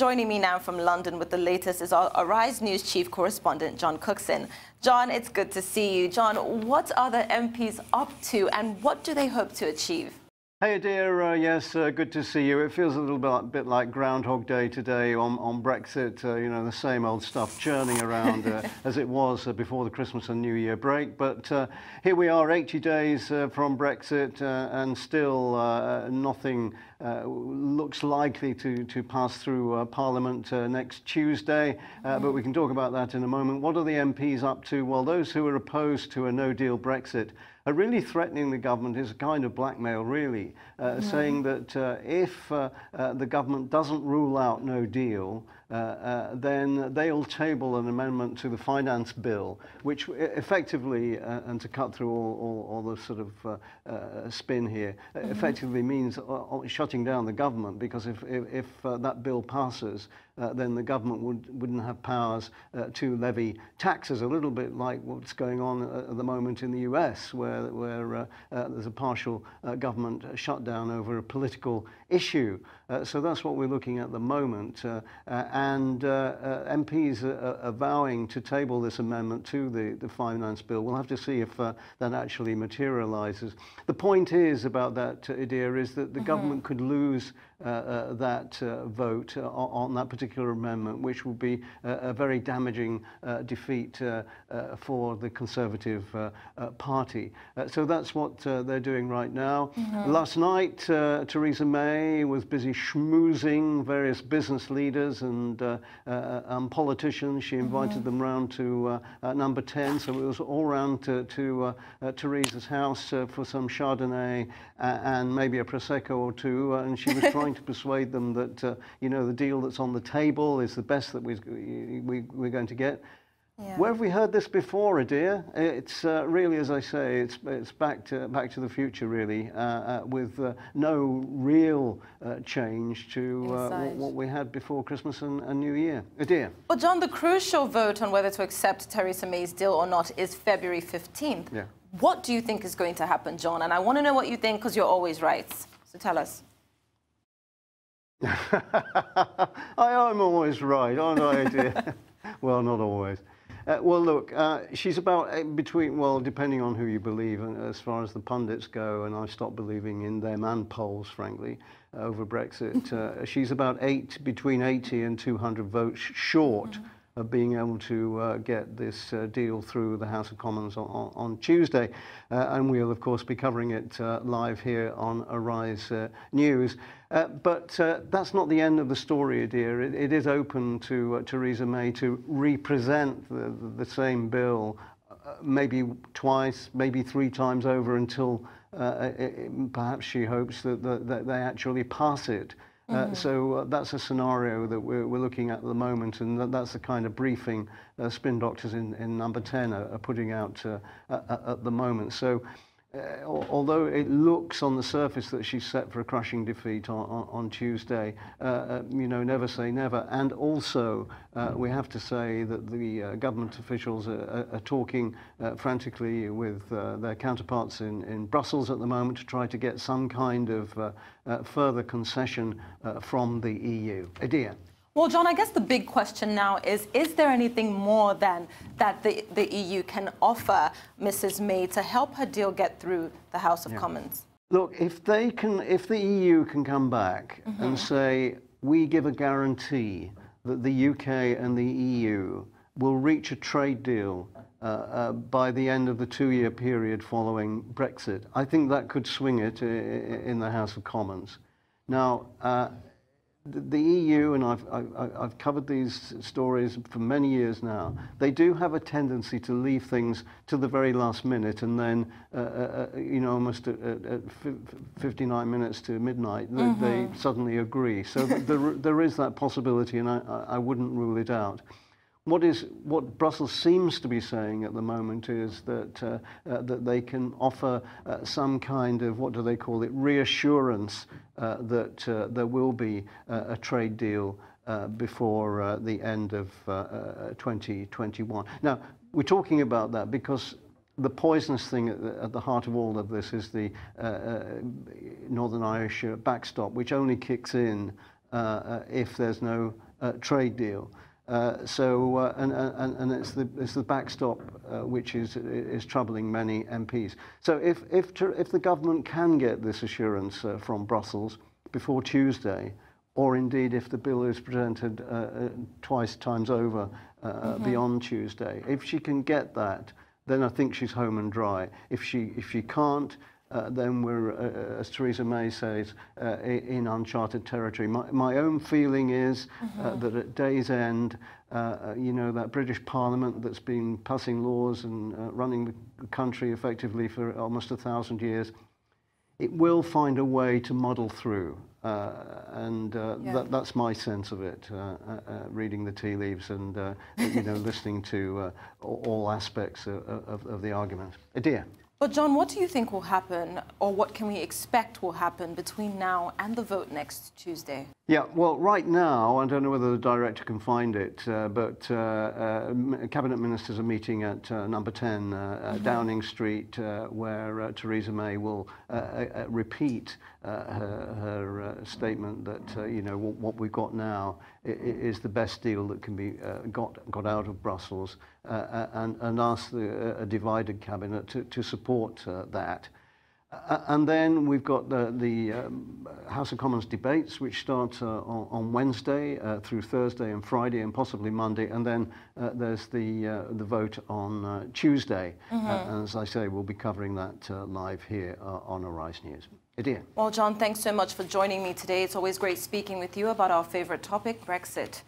Joining me now from London with the latest is our Arise News chief correspondent, John Cookson. John, it's good to see you. John, what are the MPs up to and what do they hope to achieve? Hey, dear. Yes, good to see you. It feels a little bit like Groundhog Day today on Brexit. You know, the same old stuff churning around as it was before the Christmas and New Year break. But here we are, 80 days from Brexit, and still nothing looks likely to pass through Parliament next Tuesday. But we can talk about that in a moment. What are the MPs up to? Well, those who are opposed to a no-deal Brexit are really threatening the government. Is a kind of blackmail, really, saying that if the government doesn't rule out no deal, then they'll table an amendment to the finance bill, which effectively, and to cut through all the sort of spin here, effectively means shutting down the government, because if that bill passes, then the government wouldn't have powers to levy taxes, a little bit like what's going on at the moment in the US, where there's a partial government shutdown over a political issue. So that's what we're looking at the moment. And MPs are vowing to table this amendment to the finance bill. We'll have to see if that actually materialises. The point is about that, idea, is that the government could lose that vote on that particular amendment, which will be a very damaging defeat for the Conservative Party. So that's what they're doing right now. Last night, Theresa May was busy schmoozing various business leaders and politicians. She invited them round to number 10, so it was all round to Theresa's house for some Chardonnay and maybe a Prosecco or two, and she was trying to persuade them that you know, the deal that's on the table is the best that we're going to get. Yeah. Where have we heard this before, Adir? It's really, as I say, it's back to the future, really, with no real change to what we had before Christmas and New Year. Adir? Well, John, the crucial vote on whether to accept Theresa May's deal or not is February 15th. Yeah. What do you think is going to happen, John? And I want to know what you think, because you're always right. So tell us. I'm always right, aren't I, Adir? Well, not always. Well, look, she's about between, well, depending on who you believe, as far as the pundits go, and I stopped believing in them and polls, frankly, over Brexit. She's about between 80 and 200 votes short of being able to get this deal through the House of Commons on Tuesday. And we'll, of course, be covering it live here on Arise News. But that's not the end of the story, Adir. It is open to Theresa May to represent the same bill maybe twice, maybe 3 times over, until perhaps she hopes that they actually pass it. So that's a scenario that we're looking at the moment, and that's the kind of briefing spin doctors in number 10 are putting out at the moment. So although it looks on the surface that she's set for a crushing defeat on Tuesday, you know, never say never. And also, we have to say that the government officials are talking frantically with their counterparts in Brussels at the moment to try to get some kind of further concession from the EU. Adir? Well, John, I guess the big question now is there anything more than that the EU can offer Mrs. May to help her deal get through the House of Commons? Look, if the EU can come back and say, we give a guarantee that the UK and the EU will reach a trade deal by the end of the 2-year period following Brexit, I think that could swing it in the House of Commons. Now, the EU, and I've covered these stories for many years now, they do have a tendency to leave things to the very last minute, and then, you know, almost at 59 minutes to midnight, they suddenly agree. So there is that possibility, and I wouldn't rule it out. What Brussels seems to be saying at the moment is that that they can offer some kind of, what do they call it, reassurance that there will be a trade deal before the end of 2021. Now, we're talking about that because the poisonous thing at the heart of all of this is the Northern Irish backstop, which only kicks in if there's no trade deal. And it's the backstop which is troubling many MPs. So if the government can get this assurance from Brussels before Tuesday, or indeed if the bill is presented twice times over beyond Tuesday, if she can get that, then I think she's home and dry. If she can't, then we're, as Theresa May says, in uncharted territory. My own feeling is that at day's end, you know, that British Parliament that's been passing laws and running the country effectively for almost 1,000 years, it will find a way to muddle through. That's my sense of it, reading the tea leaves and you know, listening to all aspects of the argument. Dear. But John, what do you think will happen, or what can we expect will happen between now and the vote next Tuesday? Yeah, well, right now, I don't know whether the director can find it, but cabinet ministers are meeting at number 10 Downing Street, where Theresa May will repeat her statement that you know, what we've got now is the best deal that can be got out of Brussels, and ask a divided cabinet to support that. And then we've got the House of Commons debates, which start on Wednesday through Thursday and Friday and possibly Monday, and then there's the vote on Tuesday. And as I say, we'll be covering that live here on Arise News. Dear. Well, John, thanks so much for joining me today. It's always great speaking with you about our favorite topic, Brexit.